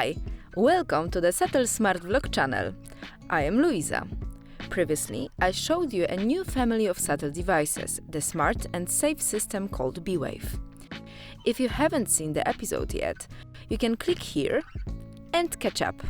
Hi! Welcome to the SATEL Smart vlog channel. I am Luisa. Previously, I showed you a new family of SATEL devices, the smart and safe system called BE WAVE. If you haven't seen the episode yet, you can click here and catch up.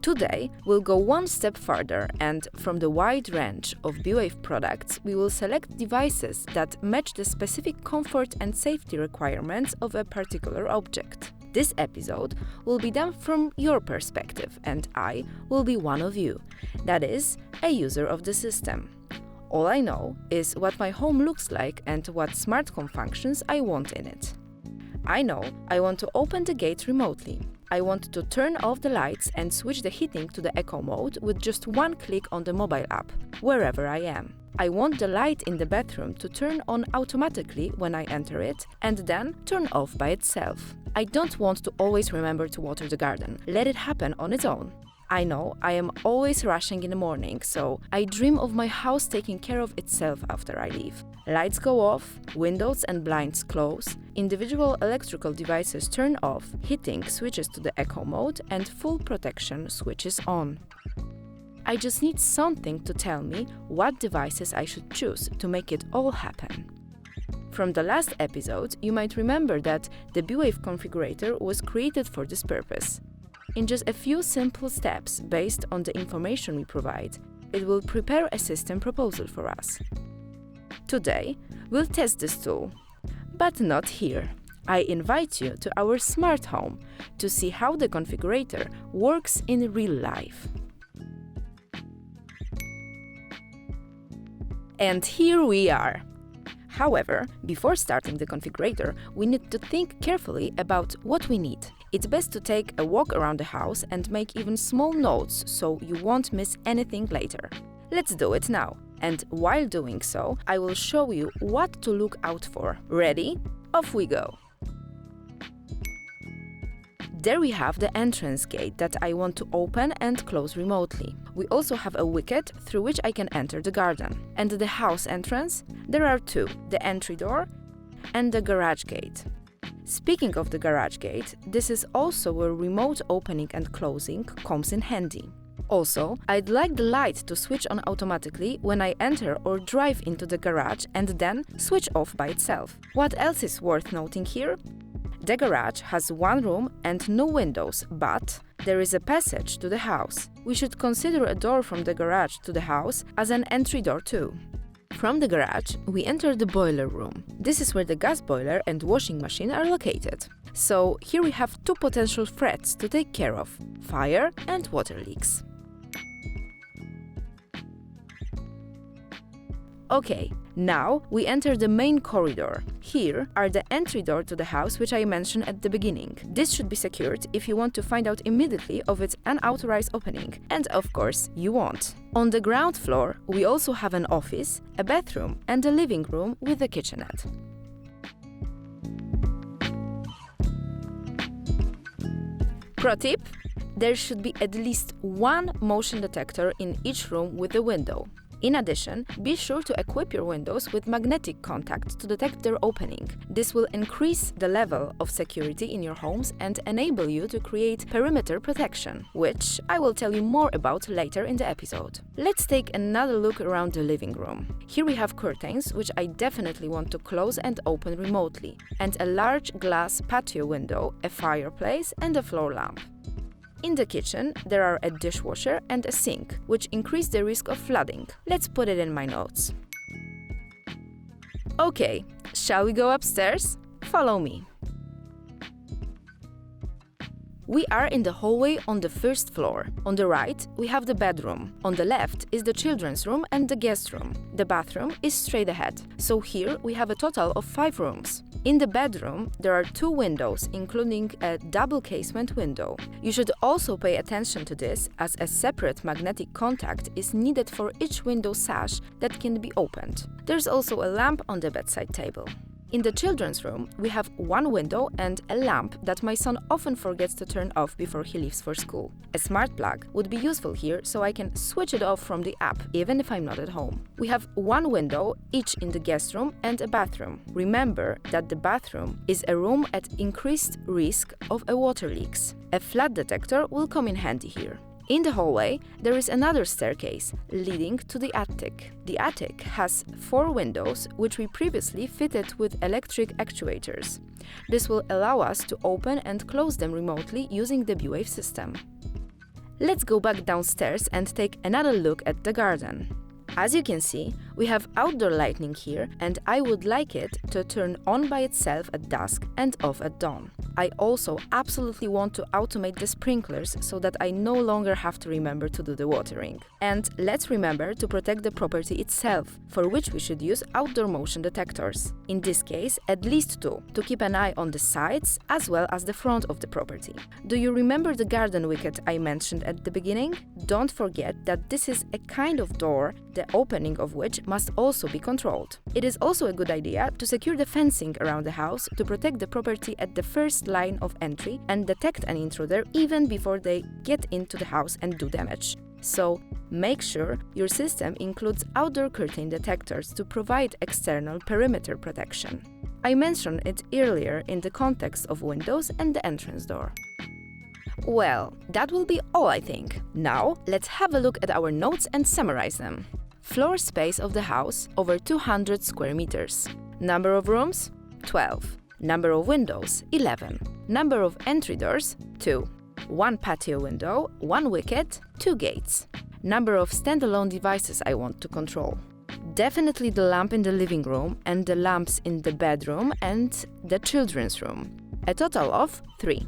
Today, we'll go one step further and from the wide range of BE WAVE products, we will select devices that match the specific comfort and safety requirements of a particular object. This episode will be done from your perspective and I will be one of you, that is, a user of the system. All I know is what my home looks like and what smart home functions I want in it. I know I want to open the gate remotely. I want to turn off the lights and switch the heating to the eco mode with just one click on the mobile app, wherever I am. I want the light in the bathroom to turn on automatically when I enter it and then turn off by itself. I don't want to always remember to water the garden. Let it happen on its own. I know I am always rushing in the morning, so I dream of my house taking care of itself after I leave. Lights go off, windows and blinds close, individual electrical devices turn off, heating switches to the eco mode and full protection switches on. I just need something to tell me what devices I should choose to make it all happen. From the last episode, you might remember that the BE WAVE Configurator was created for this purpose. In just a few simple steps based on the information we provide, it will prepare a system proposal for us. Today, we'll test this tool, but not here. I invite you to our smart home to see how the configurator works in real life. And here we are. However, before starting the configurator, we need to think carefully about what we need. It's best to take a walk around the house and make even small notes so you won't miss anything later. Let's do it now. And while doing so, I will show you what to look out for. Ready? Off we go! There we have the entrance gate that I want to open and close remotely. We also have a wicket through which I can enter the garden. And the house entrance, there are two, the entry door and the garage gate. Speaking of the garage gate, this is also where remote opening and closing comes in handy. Also, I'd like the light to switch on automatically when I enter or drive into the garage and then switch off by itself. What else is worth noting here? The garage has one room and no windows, but there is a passage to the house. We should consider a door from the garage to the house as an entry door too. From the garage, we enter the boiler room. This is where the gas boiler and washing machine are located. So here we have two potential threats to take care of: fire and water leaks. Okay, now we enter the main corridor. Here are the entry door to the house which I mentioned at the beginning. This should be secured if you want to find out immediately of its unauthorized opening. And of course, you won't. On the ground floor, we also have an office, a bathroom and a living room with a kitchenette. Pro tip: there should be at least one motion detector in each room with a window. In addition, be sure to equip your windows with magnetic contacts to detect their opening. This will increase the level of security in your homes and enable you to create perimeter protection, which I will tell you more about later in the episode. Let's take another look around the living room. Here we have curtains, which I definitely want to close and open remotely, and a large glass patio window, a fireplace and a floor lamp. In the kitchen, there are a dishwasher and a sink, which increase the risk of flooding. Let's put it in my notes. Okay, shall we go upstairs? Follow me. We are in the hallway on the first floor. On the right, we have the bedroom. On the left is the children's room and the guest room. The bathroom is straight ahead. So here we have a total of 5 rooms. In the bedroom, there are 2 windows, including a double casement window. You should also pay attention to this, as a separate magnetic contact is needed for each window sash that can be opened. There's also a lamp on the bedside table. In the children's room, we have one window and a lamp that my son often forgets to turn off before he leaves for school. A smart plug would be useful here so I can switch it off from the app, even if I'm not at home. We have one window each in the guest room and a bathroom. Remember that the bathroom is a room at increased risk of water leaks. A flood detector will come in handy here. In the hallway, there is another staircase leading to the attic. The attic has 4 windows, which we previously fitted with electric actuators. This will allow us to open and close them remotely using the BE WAVE system. Let's go back downstairs and take another look at the garden. As you can see, we have outdoor lighting here, and I would like it to turn on by itself at dusk and off at dawn. I also absolutely want to automate the sprinklers so that I no longer have to remember to do the watering. And let's remember to protect the property itself, for which we should use outdoor motion detectors. In this case, at least 2, to keep an eye on the sides as well as the front of the property. Do you remember the garden wicket I mentioned at the beginning? Don't forget that this is a kind of door, the opening of which must also be controlled. It is also a good idea to secure the fencing around the house to protect the property at the first line of entry and detect an intruder even before they get into the house and do damage. So, make sure your system includes outdoor curtain detectors to provide external perimeter protection. I mentioned it earlier in the context of windows and the entrance door. Well, that will be all, I think. Now, let's have a look at our notes and summarize them. Floor space of the house, over 200 square meters. Number of rooms, 12. Number of windows, 11. Number of entry doors, 2. 1 patio window, 1 wicket, 2 gates. Number of standalone devices I want to control. Definitely the lamp in the living room and the lamps in the bedroom and the children's room. A total of 3.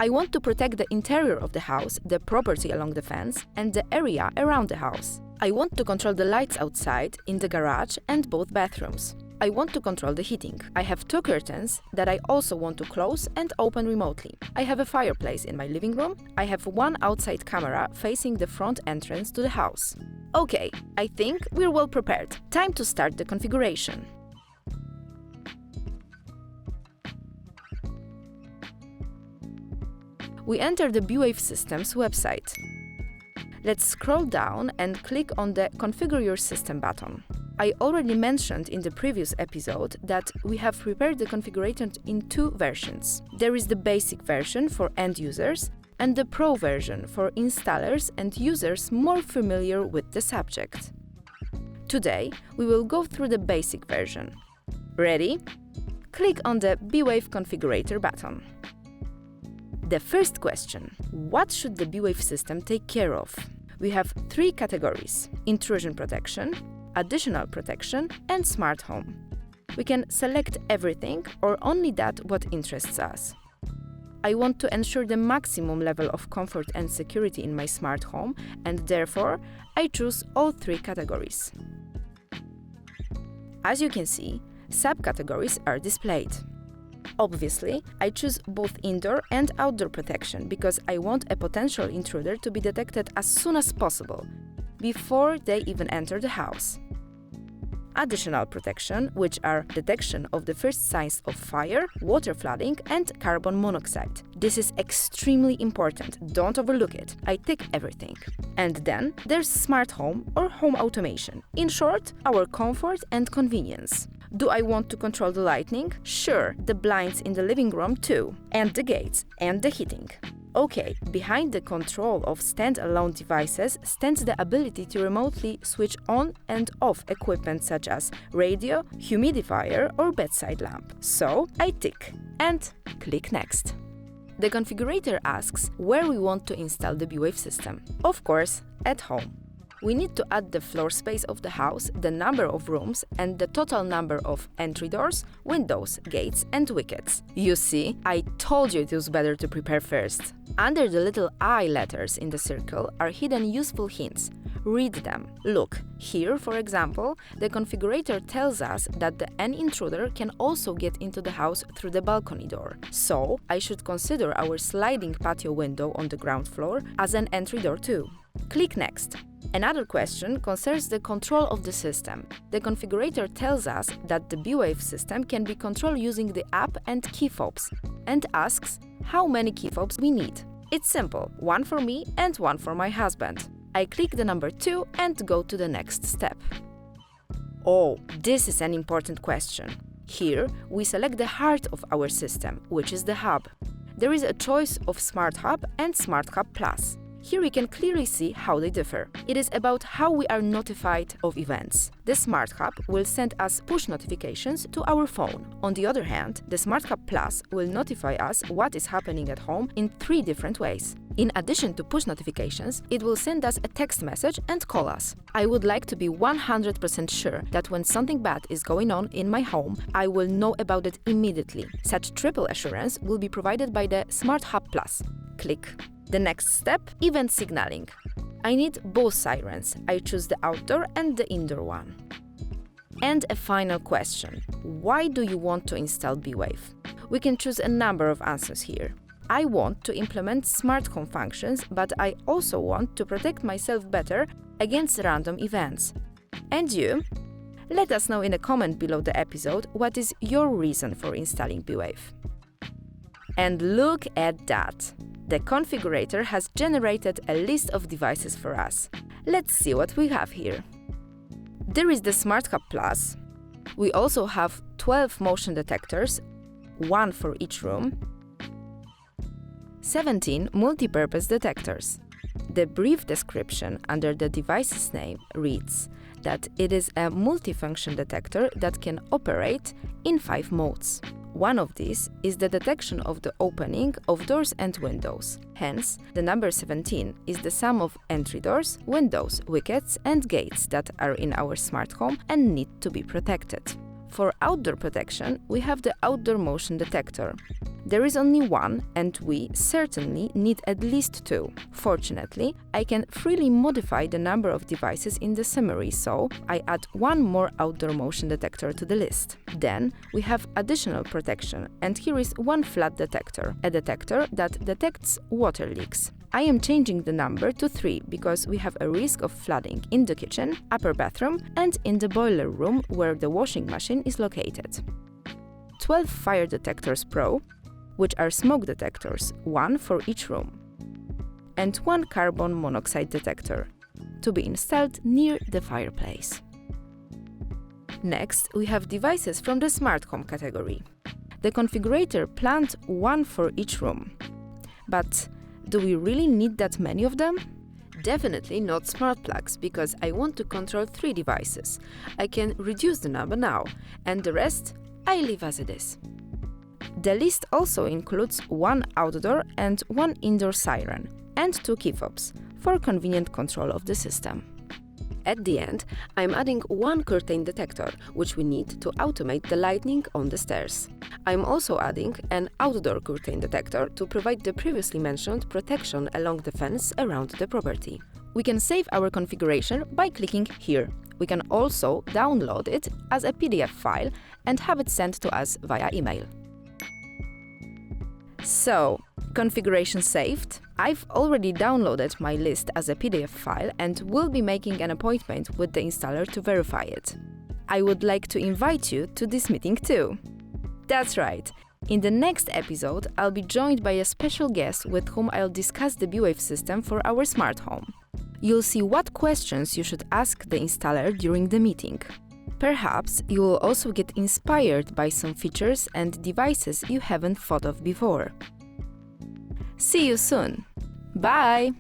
I want to protect the interior of the house, the property along the fence, and the area around the house. I want to control the lights outside, in the garage and both bathrooms. I want to control the heating. I have 2 curtains that I also want to close and open remotely. I have a fireplace in my living room. I have 1 outside camera facing the front entrance to the house. Okay, I think we're well prepared. Time to start the configuration. We enter the BE WAVE Systems website. Let's scroll down and click on the Configure Your System button. I already mentioned in the previous episode that we have prepared the configurator in 2 versions. There is the basic version for end users and the Pro version for installers and users more familiar with the subject. Today, we will go through the basic version. Ready? Click on the BE WAVE Configurator button. The first question: what should the BE WAVE system take care of? We have 3 categories: intrusion protection, additional protection, and smart home. We can select everything or only that what interests us. I want to ensure the maximum level of comfort and security in my smart home, and therefore I choose all 3 categories. As you can see, subcategories are displayed. Obviously, I choose both indoor and outdoor protection because I want a potential intruder to be detected as soon as possible, before they even enter the house. Additional protection, which are detection of the first signs of fire, water flooding, and carbon monoxide. This is extremely important, don't overlook it. I tick everything. And then there's smart home or home automation. In short, our comfort and convenience. Do I want to control the lighting? Sure, the blinds in the living room too, and the gates, and the heating. Okay, behind the control of standalone devices stands the ability to remotely switch on and off equipment such as radio, humidifier or bedside lamp. So I tick and click Next. The configurator asks where we want to install the BE WAVE system. Of course, at home. We need to add the floor space of the house, the number of rooms, and the total number of entry doors, windows, gates, and wickets. You see, I told you it was better to prepare first. Under the little I letters in the circle are hidden useful hints. Read them. Look, here, for example, the configurator tells us that an intruder can also get into the house through the balcony door. So, I should consider our sliding patio window on the ground floor as an entry door too. Click Next. Another question concerns the control of the system. The configurator tells us that the BE WAVE system can be controlled using the app and key fobs, and asks how many key fobs we need. It's simple, one for me and one for my husband. I click the number 2 and go to the next step. Oh, this is an important question. Here, we select the heart of our system, which is the hub. There is a choice of Smart Hub and Smart Hub Plus. Here we can clearly see how they differ. It is about how we are notified of events. The Smart Hub will send us push notifications to our phone. On the other hand, the Smart Hub Plus will notify us what is happening at home in 3 different ways. In addition to push notifications, it will send us a text message and call us. I would like to be 100% sure that when something bad is going on in my home, I will know about it immediately. Such triple assurance will be provided by the Smart Hub Plus. Click. The next step, event signaling. I need both sirens. I choose the outdoor and the indoor one. And a final question. Why do you want to install BE WAVE? We can choose a number of answers here. I want to implement smart home functions, but I also want to protect myself better against random events. And you? Let us know in a comment below the episode what is your reason for installing BE WAVE. And look at that! The configurator has generated a list of devices for us. Let's see what we have here. There is the Smart Hub Plus. We also have 12 motion detectors, 1 for each room, 17 multi-purpose detectors. The brief description under the device's name reads that it is a multifunction detector that can operate in 5 modes. One of these is the detection of the opening of doors and windows. Hence, the number 17 is the sum of entry doors, windows, wickets and gates that are in our smart home and need to be protected. For outdoor protection, we have the outdoor motion detector. There is only one, and we certainly need at least 2. Fortunately, I can freely modify the number of devices in the summary, so I add 1 more outdoor motion detector to the list. Then we have additional protection, and here is 1 flood detector, a detector that detects water leaks. I am changing the number to 3 because we have a risk of flooding in the kitchen, upper bathroom and in the boiler room where the washing machine is located. 12 fire detectors Pro, which are smoke detectors, 1 for each room, and 1 carbon monoxide detector, to be installed near the fireplace. Next, we have devices from the Smart Home category. The configurator planned 1 for each room. But do we really need that many of them? Definitely not smart plugs, because I want to control 3 devices. I can reduce the number now, and the rest I leave as it is. The list also includes 1 outdoor and 1 indoor siren, and 2 key fobs, for convenient control of the system. At the end, I'm adding 1 curtain detector, which we need to automate the lighting on the stairs. I'm also adding an outdoor curtain detector to provide the previously mentioned protection along the fence around the property. We can save our configuration by clicking here. We can also download it as a PDF file and have it sent to us via email. So, configuration saved. I've already downloaded my list as a PDF file and will be making an appointment with the installer to verify it. I would like to invite you to this meeting too. That's right. In the next episode, I'll be joined by a special guest with whom I'll discuss the BE WAVE system for our smart home. You'll see what questions you should ask the installer during the meeting. Perhaps you will also get inspired by some features and devices you haven't thought of before. See you soon! Bye!